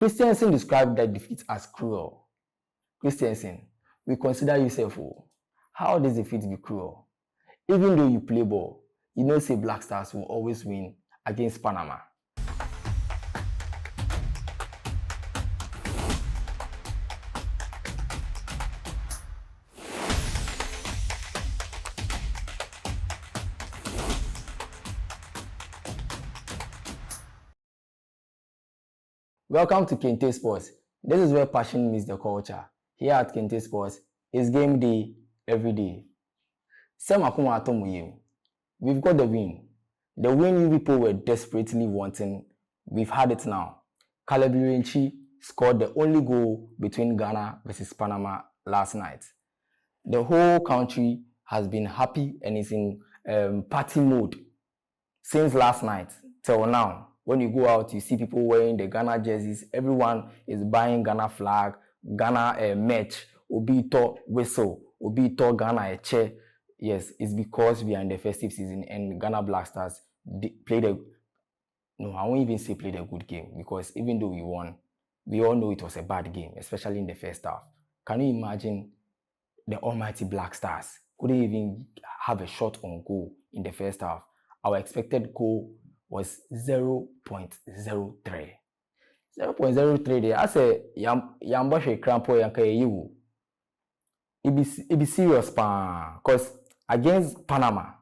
Christensen described that defeat as cruel. Christensen, we consider yourself. How does defeat be cruel? Even though you play ball, you know say Black Stars will always win against Panama. Welcome to Kente Sports. This is where passion meets the culture. Here at Kente Sports, it's game day every day. We've got the win. The win you people were desperately wanting. We've had it now. Caleb Irenchi scored the only goal between Ghana versus Panama last night. The whole country has been happy and is in party mode since last night till now. When you go out, you see people wearing the Ghana jerseys. Everyone is buying Ghana flag, Ghana merch, Obito whistle, Obito Ghana chair. Yes, it's because we are in the festive season and Ghana Black Stars played a... No, I won't even say played a good game, because even though we won, we all know it was a bad game, especially in the first half. Can you imagine the almighty Black Stars couldn't even have a shot on goal in the first half? Our expected goal was 0.03. 0.03 there. I say yamboshe crampo yankayewu. It be serious because against Panama,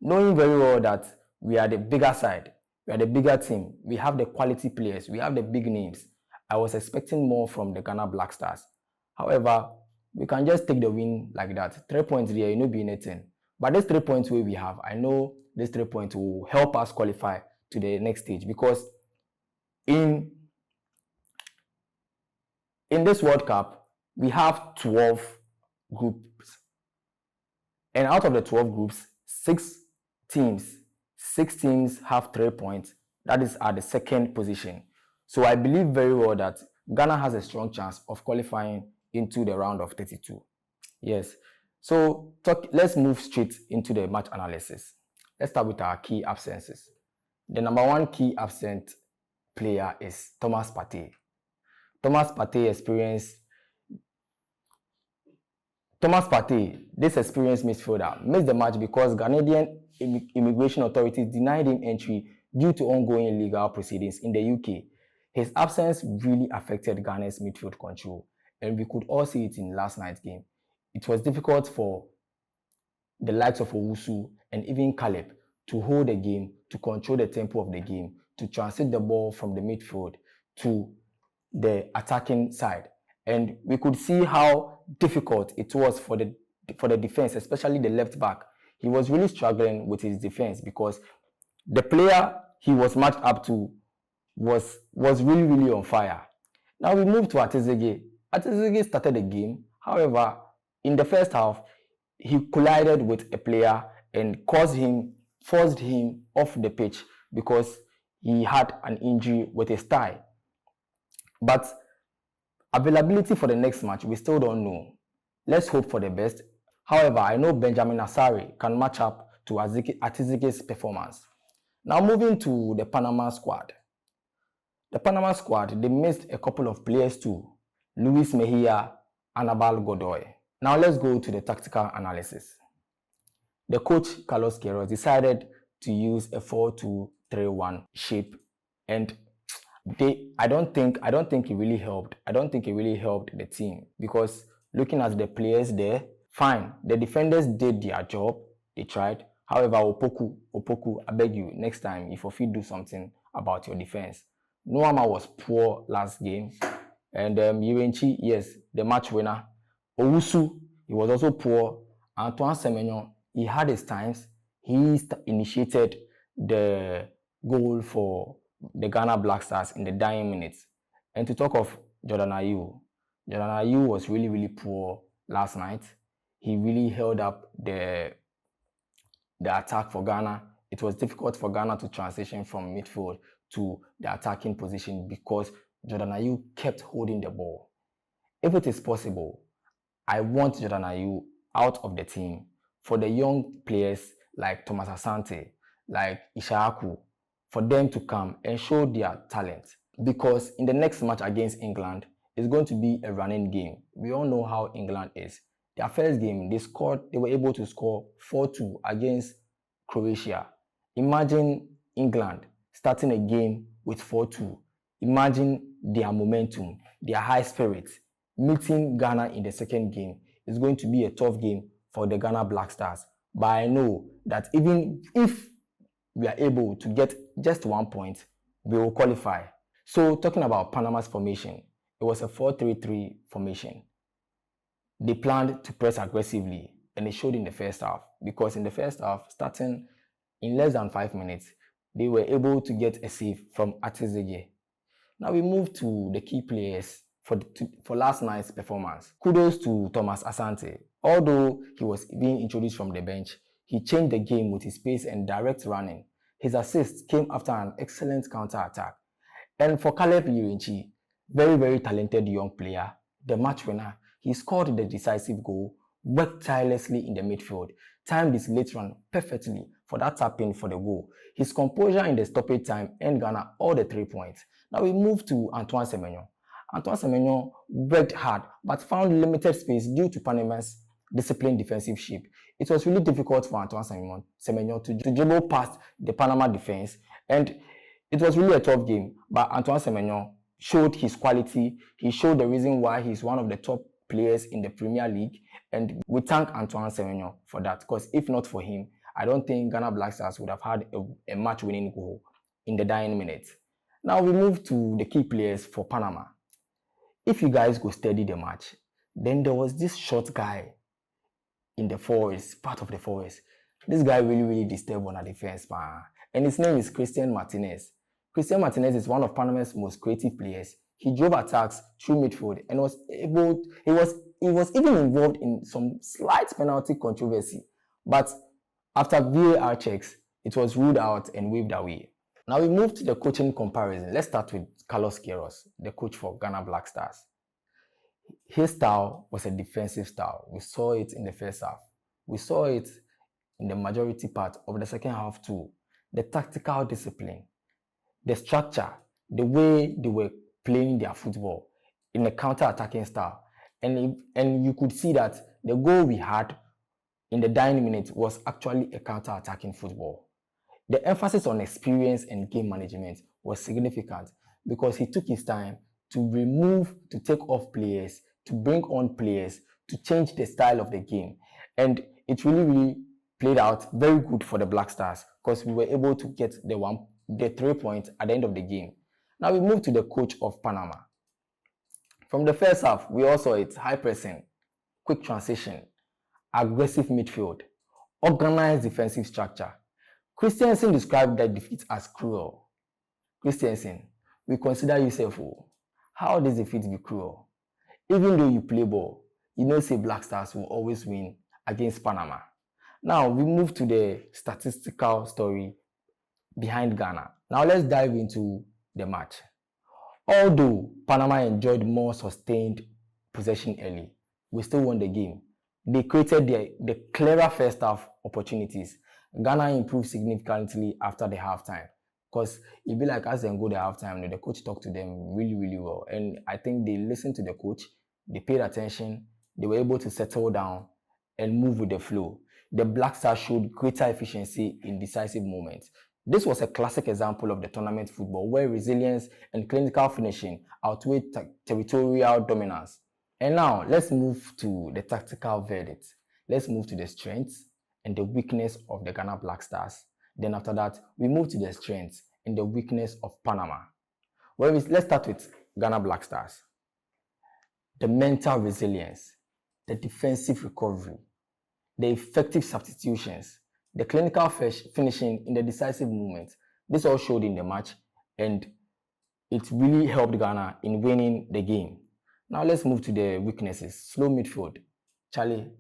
knowing very well that we are the bigger side, we are the bigger team, we have the quality players, we have the big names. I was expecting more from the Ghana Black Stars. However, we can just take the win like that. 3 points there, you know, be anything. But these 3 points where we have, I know these 3 points will help us qualify to the next stage, because in this World Cup, we have 12 groups. And out of the 12 groups, 6 teams have 3 points. That is at the second position. So I believe very well that Ghana has a strong chance of qualifying into the round of 32. Yes. So let's move straight into the match analysis. Let's start with our key absences. The number one key absent player is Thomas Partey. Thomas Partey, this experienced midfielder, missed the match because Ghanaian immigration authorities denied him entry due to ongoing legal proceedings in the UK. His absence really affected Ghana's midfield control, and we could all see it in last night's game. It was difficult for the likes of Owusu and even Caleb to hold the game, to control the tempo of the game, to transit the ball from the midfield to the attacking side. And we could see how difficult it was for the defense, especially the left back. He was really struggling with his defense because the player he was matched up to was really, really on fire. Now we move to Atizege. Atizege started the game. However, in the first half, he collided with a player and forced him off the pitch because he had an injury with his thigh. But availability for the next match, we still don't know. Let's hope for the best. However, I know Benjamin Asare can match up to Atizege's performance. Now moving to the Panama squad. The Panama squad, they missed a couple of players too. Luis Mejia, Anibal Godoy. Now let's go to the tactical analysis. The coach, Carlos Queiroz, decided to use a 4-2-3-1 shape, and I don't think it really helped. I don't think it really helped the team, because looking at the players there, fine, the defenders did their job, they tried. However, Opoku, I beg you, next time, if you do something about your defense. Nuama was poor last game, and Irenchi, yes, the match winner. Owusu, he was also poor. Antoine Semenyo, he had his times. He initiated the goal for the Ghana Black Stars in the dying minutes. And to talk of Jordan Ayew was really, really poor last night. He really held up the attack for Ghana. It was difficult for Ghana to transition from midfield to the attacking position because Jordan Ayew kept holding the ball. If it is possible, I want Jordan Ayew out of the team for the young players like Thomas Asante, like Ishaaku, for them to come and show their talent. because in the next match against England, it's going to be a running game. We all know how England is. Their first game, they were able to score 4-2 against Croatia. Imagine England starting a game with 4-2. Imagine their momentum, their high spirits. Meeting Ghana in the second game is going to be a tough game for the Ghana Black Stars. But I know that even if we are able to get just 1 point, we will qualify. So talking about Panama's formation, it was a 4-3-3 formation. They planned to press aggressively, and it showed in the first half, because in the first half, starting in less than 5 minutes, they were able to get a save from Atizege. Now we move to the key players for last night's performance. Kudos to Thomas Asante. Although he was being introduced from the bench, he changed the game with his pace and direct running. His assist came after an excellent counter-attack. And for Caleb Irinchi, very, very talented young player, the match winner, he scored the decisive goal, worked tirelessly in the midfield, timed his late run perfectly for that tap-in for the goal. His composure in the stoppage time earned Ghana all the 3 points. Now we move to Antoine Semenyo. Antoine Semenyo worked hard but found limited space due to Panama's disciplined defensive shape. It was really difficult for Antoine Semenyo to dribble past the Panama defense, and it was really a tough game. But Antoine Semenyo showed his quality. He showed the reason why he's one of the top players in the Premier League, and we thank Antoine Semenyo for that, because if not for him, I don't think Ghana Black Stars would have had a match-winning goal in the dying minutes. Now we move to the key players for Panama. If you guys go study the match, then there was this short guy in the forest, part of the forest. This guy really disturbed on the defense, man. And his name is Christian Martinez. Christian Martinez is one of Panama's most creative players. He drove attacks through midfield and he was even involved in some slight penalty controversy. But after VAR checks, it was ruled out and waved away. Now we move to the coaching comparison. Let's start with Carlos Queiroz, the coach for Ghana Black Stars. His style was a defensive style. We saw it in the first half. We saw it in the majority part of the second half too. The tactical discipline, the structure, the way they were playing their football in a counter-attacking style. And you could see that the goal we had in the dying minute was actually a counter-attacking football. The emphasis on experience and game management was significant because he took his time to take off players, to bring on players, to change the style of the game. And it really played out very good for the Black Stars because we were able to get the 3 points at the end of the game. Now we move to the coach of Panama. From the first half, we also saw it: high pressing, quick transition, aggressive midfield, organized defensive structure. Christensen described that defeat as cruel. Christensen, we consider yourself. How does defeat be cruel? Even though you play ball, you know say Black Stars will always win against Panama. Now we move to the statistical story behind Ghana. Now let's dive into the match. Although Panama enjoyed more sustained possession early, we still won the game. They created the clearer first half opportunities. Ghana improved significantly after the halftime because it be like as they go the halftime, the coach talked to them really well. And I think they listened to the coach, they paid attention, they were able to settle down and move with the flow. The Black Stars showed greater efficiency in decisive moments. This was a classic example of the tournament football where resilience and clinical finishing outweighed territorial dominance. And now let's move to the tactical verdict. Let's move to the strengths and the weakness of the Ghana Black Stars. Then after that, we move to the strengths and the weakness of Panama. Let's start with Ghana Black Stars. The mental resilience, the defensive recovery, the effective substitutions, the clinical finishing in the decisive moments. This all showed in the match, and it really helped Ghana in winning the game. Now let's move to the weaknesses. Slow midfield. Charlie,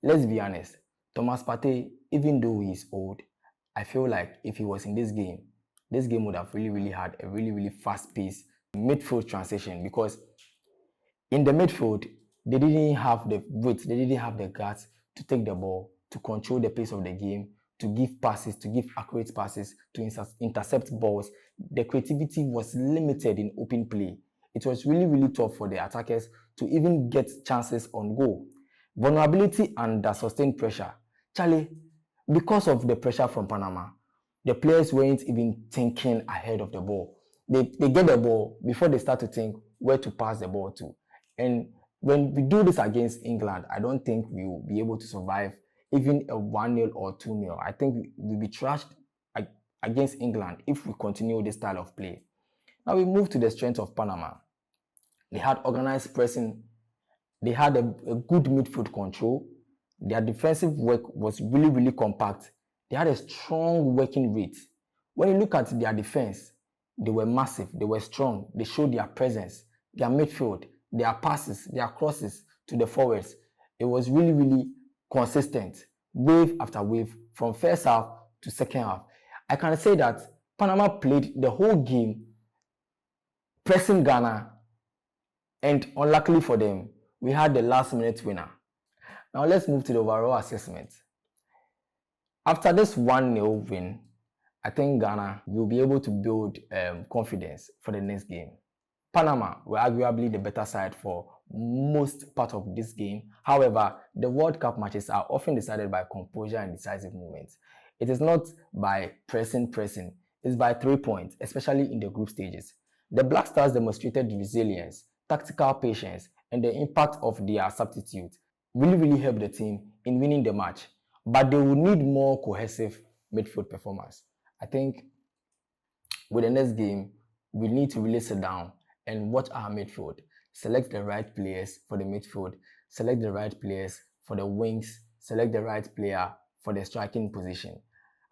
let's be honest. Thomas Partey, even though he's old, I feel like if he was in this game would have really had a really fast-paced midfield transition, because in the midfield, they didn't have the width, they didn't have the guts to take the ball, to control the pace of the game, to give passes, to give accurate passes, to intercept balls. The creativity was limited in open play. It was really, really tough for the attackers to even get chances on goal. Vulnerability under sustained pressure. Charlie, because of the pressure from Panama, the players weren't even thinking ahead of the ball. They get the ball before they start to think where to pass the ball to. And when we do this against England, I don't think we will be able to survive even a 1-0 or 2-0. I think we'll be trashed against England if we continue this style of play. Now we move to the strength of Panama. They had organized pressing. They had a good midfield control. Their defensive work was really, really compact. They had a strong working rate. When you look at their defense, they were massive, they were strong, they showed their presence, their midfield, their passes, their crosses to the forwards. It was really, really consistent, wave after wave, from first half to second half. I can say that Panama played the whole game pressing Ghana, and unluckily for them, we had the last minute winner. Now let's move to the overall assessment. After this 1-0 win, I think Ghana will be able to build confidence for the next game. Panama were arguably the better side for most part of this game. However, the World Cup matches are often decided by composure and decisive moments. It is not by pressing, it's by 3 points, especially in the group stages. The Black Stars demonstrated resilience, tactical patience, and the impact of their substitute really helped the team in winning the match. But they will need more cohesive midfield performance. I think with the next game, we need to really sit down and watch our midfield. Select the right players for the midfield, select the right players for the wings, select the right player for the striking position.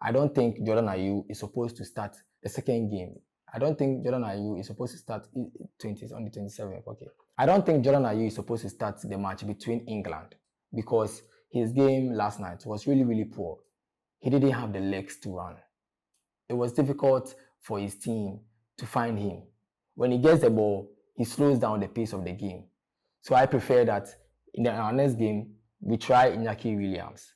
I don't think Jordan Ayew is supposed to start the second game. I don't think Jordan Ayew is supposed to start on the 27th. Okay. I don't think Jordan Ayew is supposed to start the match between England because his game last night was really poor. He didn't have the legs to run. It was difficult for his team to find him. When he gets the ball, he slows down the pace of the game. So I prefer that in our next game, we try Iñaki Williams.